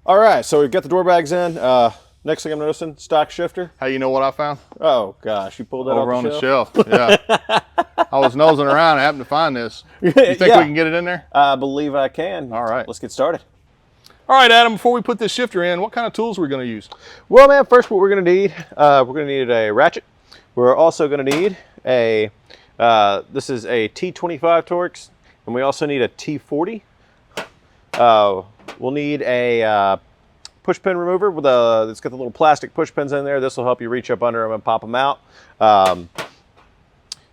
All right, so we've got the door bags in. Next thing I'm noticing, stock shifter. How you know what I found? Oh gosh, you pulled that Over off on the shelf. Yeah. I was nosing around. I happened to find this. You think Yeah. we can get it in there? I believe I can. All right. Let's get started. All right, Adam, before we put this shifter in, what kind of tools are we going to use? Well, man, first what we're going to need, a ratchet. We're also going to need a, this is a T25 Torx, and we also need a T40. We'll need a push pin remover with it's got the little plastic push pins in there. This will help you reach up under them and pop them out.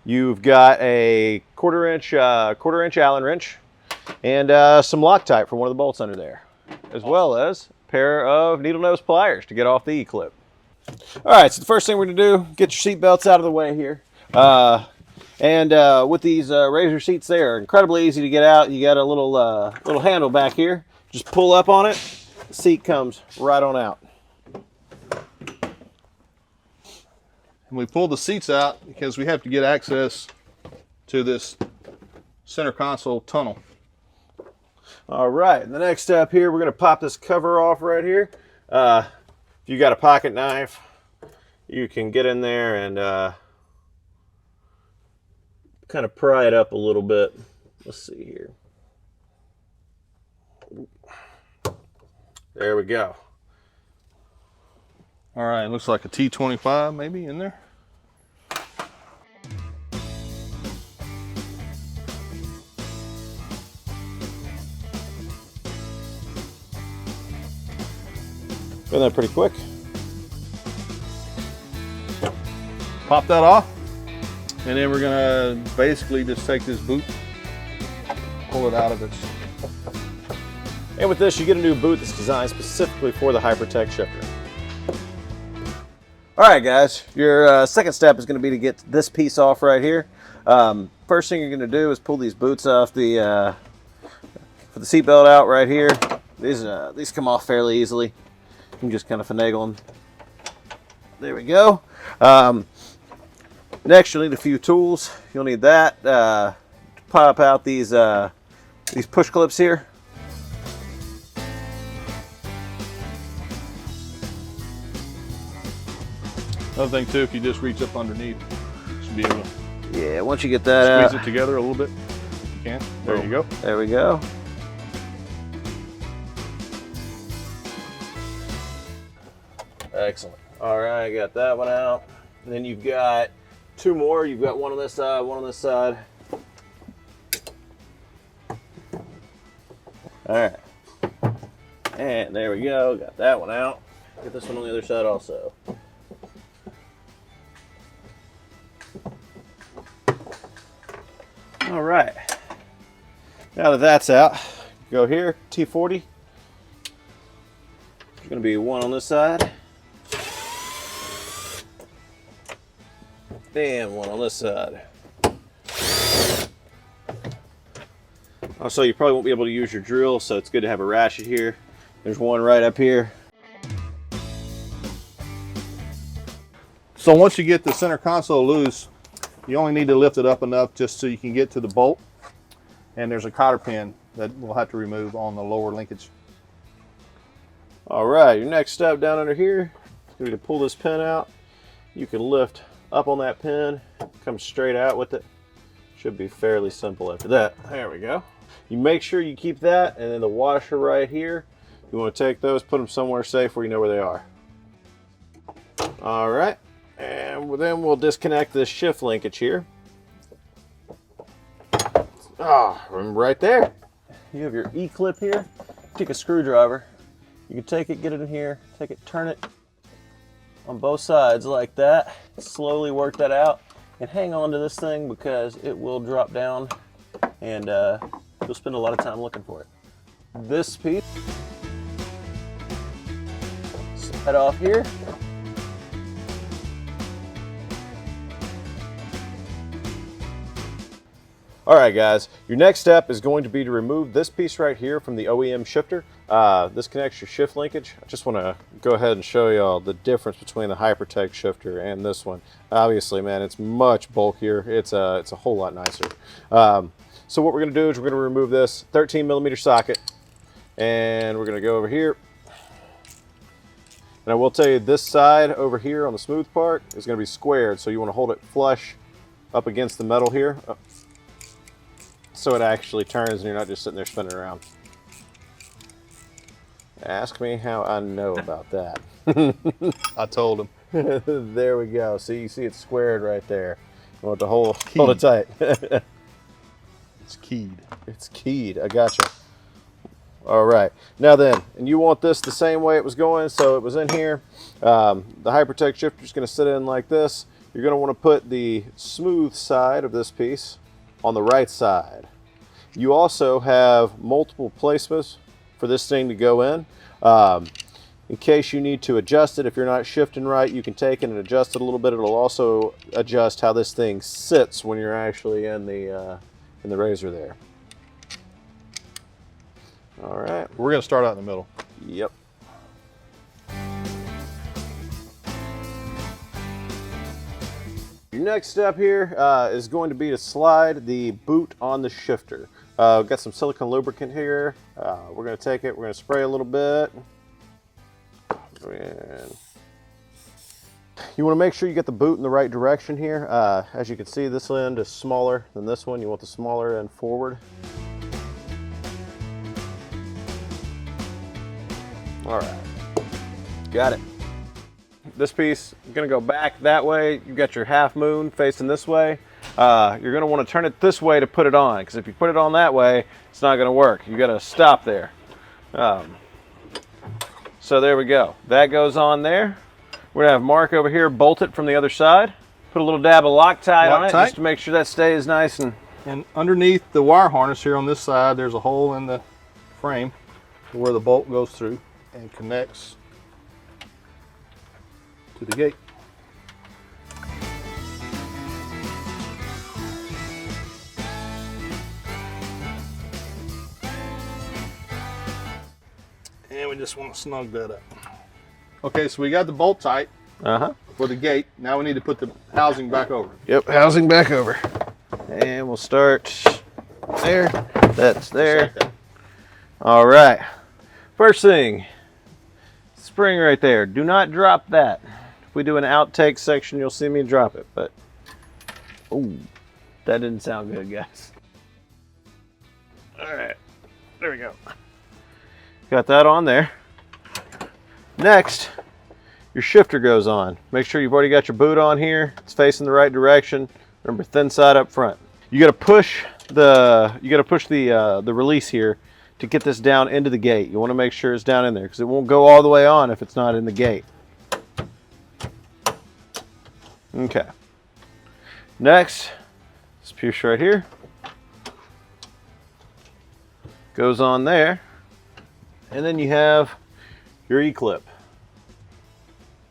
You've got a quarter inch Allen wrench and some Loctite for one of the bolts under there, as well as a pair of needle nose pliers to get off the E-clip. All right, so the first thing we're gonna do, get your seat belts out of the way here. With these RZR seats, they're incredibly easy to get out. You got a little handle back here. Just pull up on it, the seat comes right on out. And we pull the seats out because we have to get access to this center console tunnel. All right, the next step here, we're gonna pop this cover off right here. If you got a pocket knife, you can get in there and kind of pry it up a little bit. Let's see here. There we go. All right, looks like a T25 maybe in there. Done that pretty quick. Pop that off, and then we're gonna basically just take this boot, pull it out of its. And with this, you get a new boot that's designed specifically for the Hypertech shifter. All right, guys, your second step is going to be to get this piece off right here. First thing you're going to do is pull these boots off for the seatbelt out right here. These come off fairly easily. You can just kind of finagle them. There we go. Next, you'll need a few tools. You'll need that to pop out these push clips here. Another thing too, if you just reach up underneath, you should be able to. Yeah, once you get that squeeze it together a little bit. If you can. There you go. There we go. Excellent. All right, got that one out. And then you've got two more. You've got one on this side, one on this side. All right. And there we go. Got that one out. Get this one on the other side also. All right. Now that that's out, go here, T40. There's going to be one on this side. And one on this side. Also, you probably won't be able to use your drill, so it's good to have a ratchet here. There's one right up here. So once you get the center console loose, you only need to lift it up enough just so you can get to the bolt. And there's a cotter pin that we'll have to remove on the lower linkage. All right, your next step down under here, you're going to pull this pin out. You can lift up on that pin, come straight out with it. Should be fairly simple after that. There we go. You make sure you keep that, and then the washer right here, you want to take those, put them somewhere safe where you know where they are. All right, and then we'll disconnect this shift linkage here. Right there. You have your E-clip here. Take a screwdriver. You can take it, get it in here, take it, turn it on both sides like that. Slowly work that out and hang on to this thing because it will drop down and you'll spend a lot of time looking for it. This piece, slide off here. All right, guys, your next step is going to be to remove this piece right here from the OEM shifter. This connects your shift linkage. I just want to go ahead and show y'all the difference between the Hypertech shifter and this one. Obviously, man, it's much bulkier. It's a whole lot nicer. So what we're going to do is we're going to remove this 13mm socket, and we're going to go over here, And I will tell you, this side over here on the smooth part is going to be squared, so you want to hold it flush up against the metal here, so it actually turns and you're not just sitting there spinning around. Ask me how I know about that. I told him. There we go. See, you see it's squared right there. You want to hold it tight. It's keyed. It's keyed. I gotcha. All right. Now then, and you want this the same way it was going, so it was in here. The Hypertech shifter is going to sit in like this. You're going to want to put the smooth side of this piece on the right side. You also have multiple placements for this thing to go in. In case you need to adjust it, if you're not shifting right, you can take it and adjust it a little bit. It'll also adjust how this thing sits when you're actually in the RZR there. All right. We're going to start out in the middle. Yep. Your next step here is going to be to slide the boot on the shifter. We've got some silicone lubricant here. We're going to take it, we're going to spray a little bit. And you want to make sure you get the boot in the right direction here. As you can see, this end is smaller than this one. You want the smaller end forward. All right, got it. This piece is going to go back that way. You've got your half moon facing this way. You're going to want to turn it this way to put it on, because if you put it on that way, it's not going to work. You got to stop there. So there we go. That goes on there. We're going to have Mark over here bolt it from the other side. Put a little dab of Loctite on it just to make sure that stays nice. And underneath the wire harness here on this side, there's a hole in the frame where the bolt goes through and connects to the gate. And we just want to snug that up. Okay, so we got the bolt tight for the gate. Now we need to put the housing back over. Yep, housing back over. And we'll start there. That's there. Like All right. First thing, spring right there. Do not drop that. If we do an outtake section, you'll see me drop it, but oh, that didn't sound good, guys. All right, there we go. Got that on there. Next, your shifter goes on. Make sure you've already got your boot on here. It's facing the right direction. Remember, thin side up front. You got to push the release here to get this down into the gate. You want to make sure it's down in there because it won't go all the way on if it's not in the gate. Okay. Next, this piece right here goes on there, and then you have your E-clip.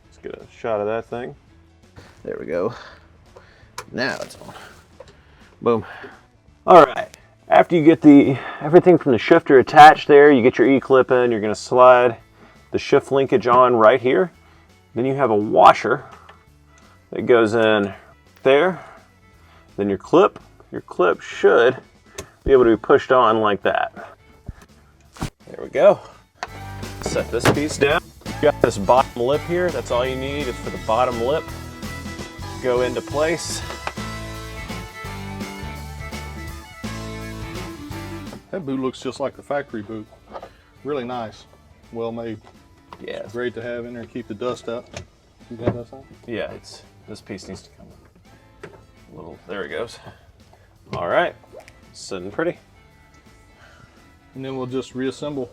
Let's get a shot of that thing. There we go. Now it's on. Boom. All right. After you get everything from the shifter attached there, you get your E-clip in, you're going to slide the shift linkage on right here. Then you have a washer that goes in there. Then your clip should be able to be pushed on like that. There we go. Set this piece down. You got this bottom lip here. That's all you need is for the bottom lip to go into place. That boot looks just like the factory boot. Really nice. Well made. Yeah. Great to have in there and keep the dust out. You got dust out? Yeah, this piece needs to come a little. There it goes. All right. Sitting pretty. And then we'll just reassemble.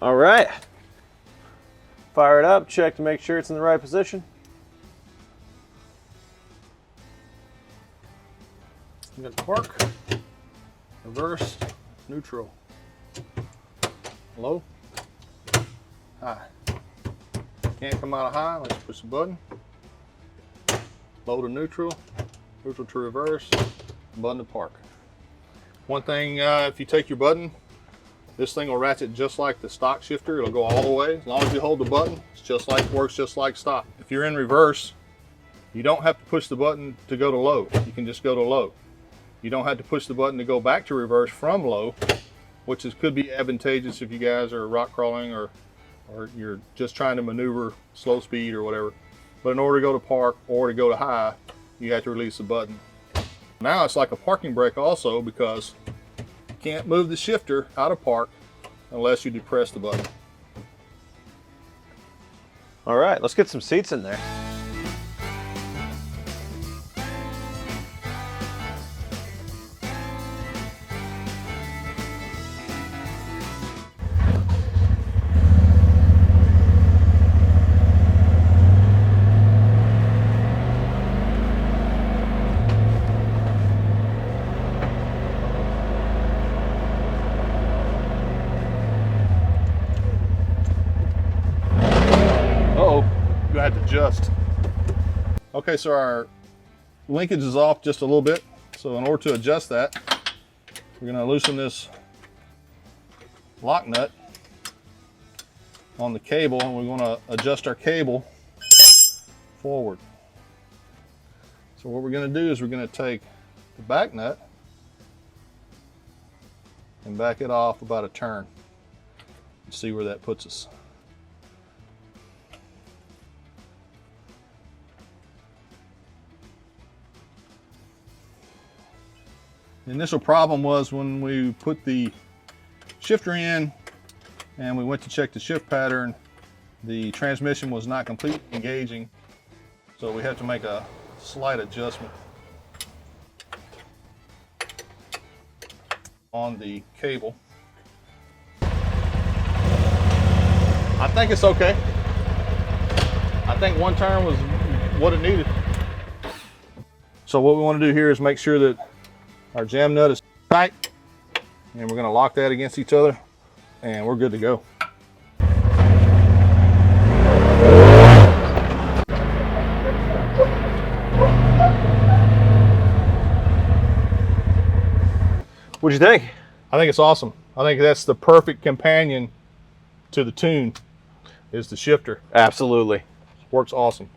All right. Fire it up, check to make sure it's in the right position. You got park, reverse, neutral, low, high. Can't come out of high, let's push the button. Low to neutral, neutral to reverse, button to park. One thing, if you take your button, this thing will ratchet just like the stock shifter. It'll go all the way. As long as you hold the button, it's just like, works just like stock. If you're in reverse, you don't have to push the button to go to low. You can just go to low. You don't have to push the button to go back to reverse from low, which could be advantageous if you guys are rock crawling or you're just trying to maneuver slow speed or whatever. But in order to go to park or to go to high, you have to release the button. Now it's like a parking brake also, because you can't move the shifter out of park unless you depress the button. All right, let's get some seats in there. You have to adjust. Okay, so our linkage is off just a little bit. So in order to adjust that, we're going to loosen this lock nut on the cable, and we're going to adjust our cable forward. So what we're going to do is we're going to take the back nut and back it off about a turn and see where that puts us. The initial problem was when we put the shifter in and we went to check the shift pattern, the transmission was not completely engaging, so we had to make a slight adjustment on the cable. I think it's okay. I think one turn was what it needed. So what we want to do here is make sure that our jam nut is tight, and we're going to lock that against each other, and we're good to go. What'd you think? I think it's awesome. I think that's the perfect companion to the tune, is the shifter. Absolutely. Works awesome.